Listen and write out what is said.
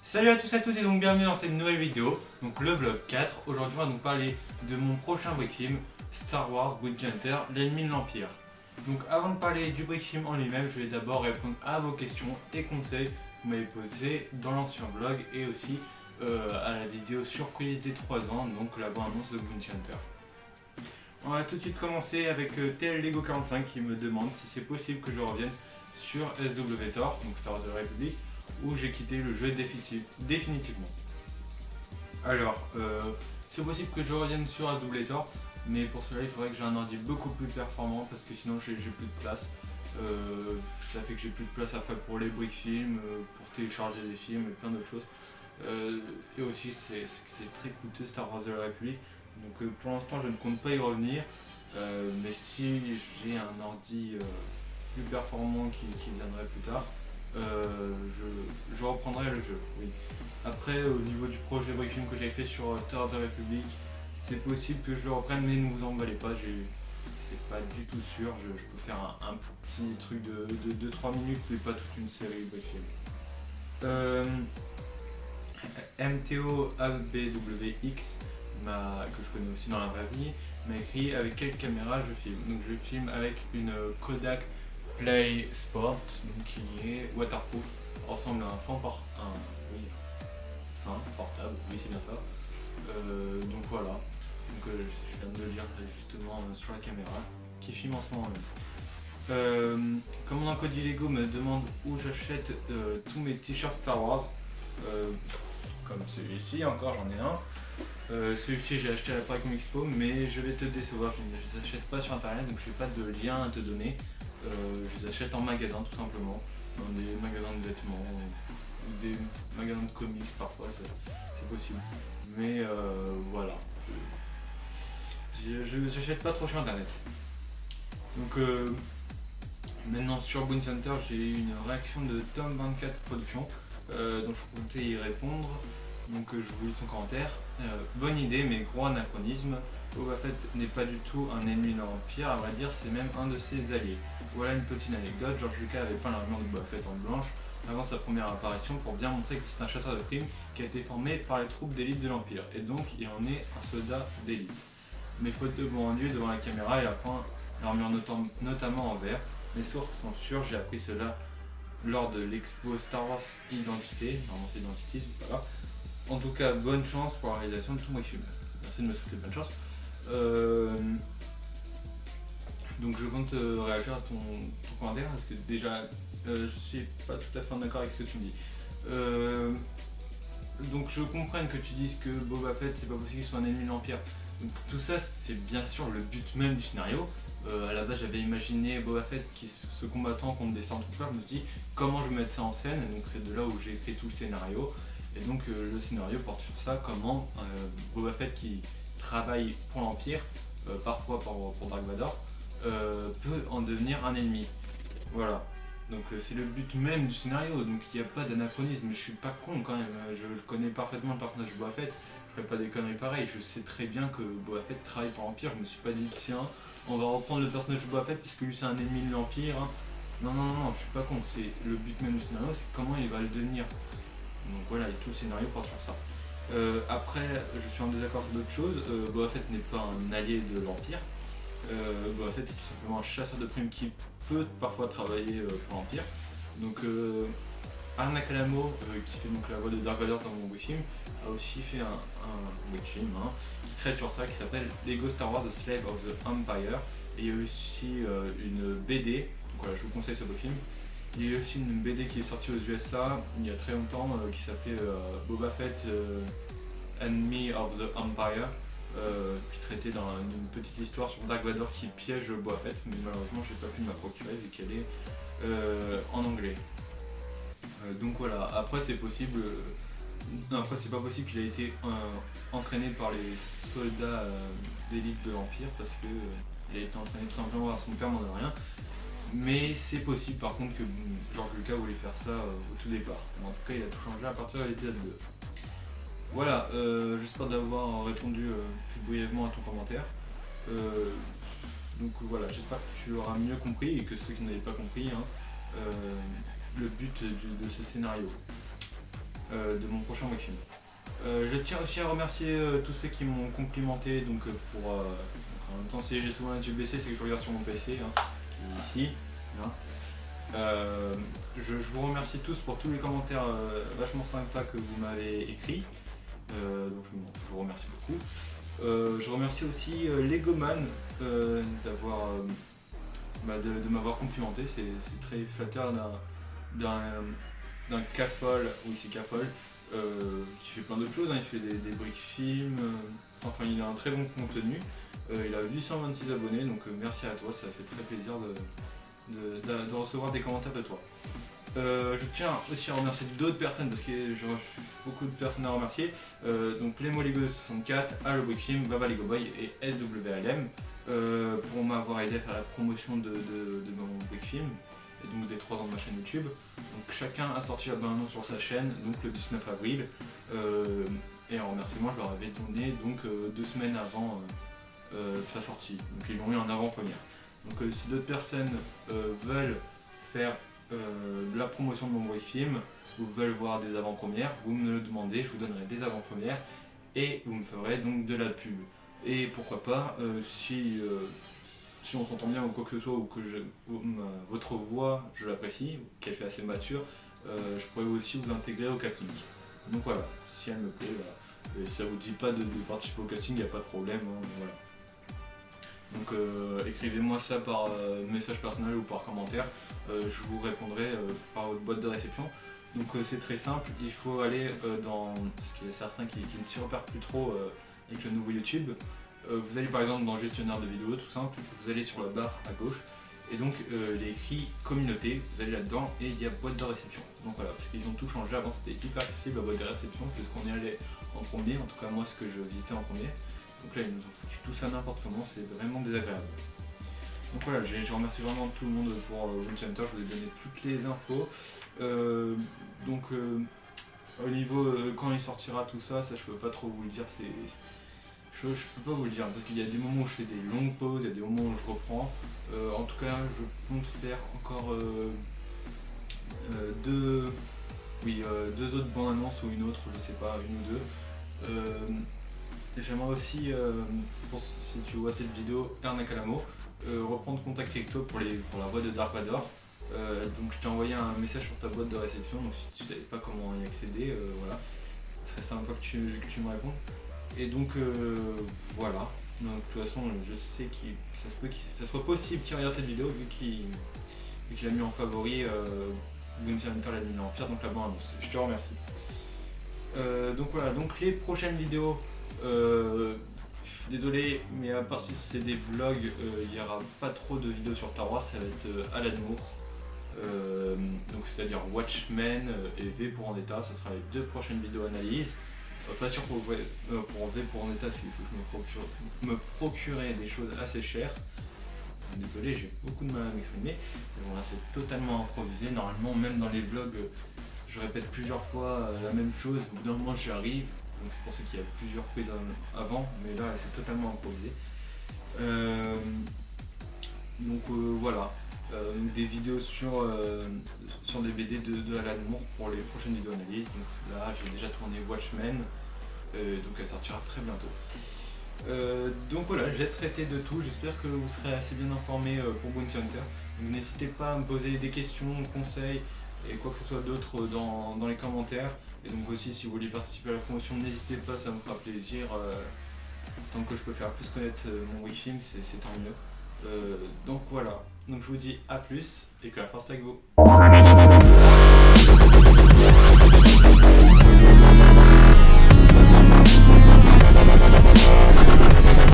Salut à tous et à toutes et donc bienvenue dans cette nouvelle vidéo, donc le vlog 4. Aujourd'hui on va donc parler de mon prochain brick film, Star Wars Bounty Hunter, l'ennemi de l'Empire. Donc avant de parler du brick film en lui-même, je vais d'abord répondre à vos questions et conseils que vous m'avez posés dans l'ancien vlog et aussi à la vidéo surprise des 3 ans, donc la bande-annonce de Bounty Hunter. On va tout de suite commencer avec TL Lego 45 qui me demande si c'est possible que je revienne sur SWTOR, donc Star Wars de la République, où j'ai quitté le jeu définitivement. Alors, c'est possible que je revienne sur SWTOR, mais pour cela il faudrait que j'ai un ordi beaucoup plus performant parce que sinon j'ai plus de place. Ça fait que j'ai plus de place après pour les brick films, pour télécharger des films et plein d'autres choses. Et aussi c'est très coûteux Star Wars de la République, donc pour l'instant je ne compte pas y revenir, mais si j'ai un ordi plus performant qui viendrait plus tard, je reprendrai le jeu, oui. Après au niveau du projet brick film que j'avais fait sur Star Wars de la République, c'est possible que je le reprenne, mais ne vous emballez pas, c'est pas du tout sûr, je peux faire un petit truc de 2-3 minutes mais pas toute une série brick film. MTO ABWX, que je connais aussi dans la vraie vie, m'a écrit avec quelle caméra je filme. Donc je filme avec une Kodak Play Sport, donc qui est waterproof, ressemble à un fan portable, oui c'est bien ça. Donc voilà, donc, je viens de le lire justement sur la caméra, qui filme en ce moment même. Commandant Cody Lego me demande où j'achète tous mes t-shirts Star Wars. Comme celui-ci, encore j'en ai un. Celui-ci j'ai acheté à la Paris Comic Expo, mais je vais te décevoir, je ne les achète pas sur internet, donc je n'ai pas de lien à te donner. Je les achète en magasin tout simplement, dans des magasins de vêtements, ou des magasins de comics parfois, c'est possible. Mais voilà, je n'achète pas trop sur internet. Donc maintenant sur Bounty Hunter, j'ai eu une réaction de Tom24 Productions, donc je comptais y répondre. Donc je vous lis son commentaire. Bonne idée mais gros anachronisme. Boba Fett n'est pas du tout un ennemi de l'Empire, à vrai dire c'est même un de ses alliés. Voilà une petite anecdote, George Lucas avait peint l'armure de Boba Fett en blanche avant sa première apparition pour bien montrer que c'est un chasseur de primes qui a été formé par les troupes d'élite de l'Empire, et donc il en est un soldat d'élite. Mes photos de bon rendu devant la caméra, il a peint l'armure notamment en vert. Mes sources sont sûres, j'ai appris cela lors de l'expo Star Wars Identité, normalement c'est Identity, c'est pas grave. En tout cas, bonne chance pour la réalisation de tout mon film. Merci de me souhaiter bonne chance. Donc je compte réagir à ton commentaire parce que déjà je suis pas tout à fait en accord avec ce que tu me dis. Donc je comprends que tu dises que Boba Fett c'est pas possible qu'il soit un ennemi de l'Empire. Donc tout ça c'est bien sûr le but même du scénario. À la base j'avais imaginé Boba Fett qui se combattant contre des Stormtroopers, je me suis dit comment je vais mettre ça en scène, et donc c'est de là où j'ai écrit tout le scénario. Et donc le scénario porte sur ça, comment Boba Fett qui travaille pour l'Empire, parfois pour Dark Vador, peut en devenir un ennemi. Voilà. Donc c'est le but même du scénario, donc il n'y a pas d'anachronisme. Je suis pas con quand même, je connais parfaitement le personnage de Boba Fett, je ferai pas des conneries pareilles, je sais très bien que Boba Fett travaille pour l'Empire, je me suis pas dit tiens, on va reprendre le personnage de Boba Fett puisque lui c'est un ennemi de l'Empire. Hein. Non, non, non, je suis pas con, c'est le but même du scénario, c'est comment il va le devenir. Donc voilà, et tout le scénario porte sur ça. Après, je suis en désaccord sur d'autres choses. Boba Fett n'est pas un allié de l'Empire. Boba Fett est tout simplement un chasseur de primes qui peut parfois travailler pour l'Empire. Donc Arna Kalamo, qui fait donc la voix de Dark Vador dans mon Wishim, a aussi fait un Wishim qui traite sur ça, qui s'appelle Lego Star Wars The Slave of the Empire. Et il y a aussi une BD, donc voilà, je vous conseille ce beau film. Il y a aussi une BD qui est sortie aux USA il y a très longtemps qui s'appelait Boba Fett Enemy of the Empire, qui traitait d'une petite histoire sur Dark Vador qui piège Boba Fett, mais malheureusement j'ai pas pu me la procurer vu qu'elle est en anglais. Donc voilà, après c'est possible, non, après c'est pas possible qu'il ait été entraîné par les soldats d'élite de l'Empire parce que il a été entraîné tout simplement par son père, n'en a rien. Mais c'est possible par contre que George Lucas voulait faire ça au tout départ. En tout cas il a tout changé à partir de l'épisode 2. Voilà, j'espère d'avoir répondu plus brièvement à ton commentaire. Donc voilà, j'espère que tu auras mieux compris et que ceux qui n'avaient pas compris le but de ce scénario. de mon prochain Webfilm. Je tiens aussi à remercier tous ceux qui m'ont complimenté, donc pour... en même temps, si j'ai souvent un YouTube BC, c'est que je regarde sur mon PC, hein, qui est ici. Hein. Je vous remercie tous pour tous les commentaires vachement sympas que vous m'avez écrits. Donc je vous remercie beaucoup. Je remercie aussi Legoman d'avoir de m'avoir complimenté. C'est très flatteur d'un cafol, oui c'est cafol, qui fait plein d'autres choses, hein. Il fait des briques films, enfin il a un très bon contenu. Il a 826 abonnés, donc merci à toi, ça fait très plaisir de recevoir des commentaires de toi. Je tiens aussi à remercier d'autres personnes parce que j'ai beaucoup de personnes à remercier. Donc Playmo Lego 64, Allo Webfilm, Baba Lego Boy et SWLM pour m'avoir aidé à faire la promotion de mon Webfilm et donc des 3 ans de ma chaîne YouTube. Donc chacun a sorti la bande-annonce sur sa chaîne, donc le 19 avril. Et en remerciement, je leur avais donné donc 2 semaines avant sa sortie. Donc ils l'ont eu en avant-première. Donc si d'autres personnes veulent faire de la promotion de mon Webfilm ou veulent voir des avant-premières, vous me le demandez, je vous donnerai des avant-premières et vous me ferez donc de la pub. Et pourquoi pas, si on s'entend bien ou quoi que ce soit, ou que votre voix, je l'apprécie, qu'elle fait assez mature, je pourrais aussi vous intégrer au casting. Donc voilà, si elle me plaît, voilà. Et si ça vous dit pas de participer au casting, il n'y a pas de problème, hein, voilà. Donc écrivez-moi ça par message personnel ou par commentaire, je vous répondrai par votre boîte de réception. Donc c'est très simple, il faut aller dans, parce qu'il y a certains qui ne s'y repèrent plus trop avec le nouveau YouTube. Vous allez par exemple dans gestionnaire de vidéos, tout simple, vous allez sur la barre à gauche, et donc il est écrit communauté, vous allez là-dedans et il y a boîte de réception. Donc voilà, parce qu'ils ont tout changé, avant c'était hyper accessible la boîte de réception, c'est ce qu'on y allait en premier, en tout cas moi ce que je visitais en premier. Donc là ils nous ont foutu tout ça n'importe comment, c'est vraiment désagréable. Donc voilà, je remercie vraiment tout le monde pour Wincenter, je vous ai donné toutes les infos. Au niveau quand il sortira tout ça, ça je peux pas trop vous le dire, je peux pas vous le dire parce qu'il y a des moments où je fais des longues pauses, il y a des moments où je reprends. En tout cas, je compte faire encore deux autres bandes annonces ou une autre, je sais pas, une ou deux. J'aimerais aussi, si tu vois cette vidéo, Ernak Alamo, reprendre contact avec toi pour la voix de Dark Vador. Donc je t'ai envoyé un message sur ta boîte de réception, donc si tu savais pas comment y accéder, voilà, ce serait sympa que tu me répondes. Et donc voilà, donc, de toute façon je sais que ça soit possible qu'il regarde cette vidéo vu qu'il a mis en favori Wincenter l'a mis en pire, donc la bande annonce. Je te remercie. Donc voilà, donc les prochaines vidéos, désolé, mais à part si c'est des vlogs, il n'y aura pas trop de vidéos sur Star Wars, ça va être Alan Moore, donc c'est-à-dire Watchmen et V pour Vendetta, ce sera les 2 prochaines vidéos analyses. Pas sûr pour V pour Vendetta, parce qu'il faut que je me procurer des choses assez chères. Désolé, j'ai beaucoup de mal à m'exprimer, mais bon là c'est totalement improvisé, normalement même dans les vlogs je répète plusieurs fois la même chose, au bout d'un moment j'y arrive. Donc c'est pour ça qu'il y a plusieurs prises avant, mais là c'est totalement improvisé. Voilà, des vidéos sur des BD de Alan Moore pour les prochaines vidéos analyses. Donc là j'ai déjà tourné Watchmen, donc elle sortira très bientôt. Donc voilà, j'ai traité de tout, j'espère que vous serez assez bien informés pour Bounty Hunter. Donc n'hésitez pas à me poser des questions, conseils et quoi que ce soit d'autre dans les commentaires. Et donc aussi si vous voulez participer à la promotion, n'hésitez pas, ça me fera plaisir. Tant que je peux faire plus connaître mon Webfilm, c'est tant mieux. Donc voilà, donc je vous dis à plus et que la force soit avec vous.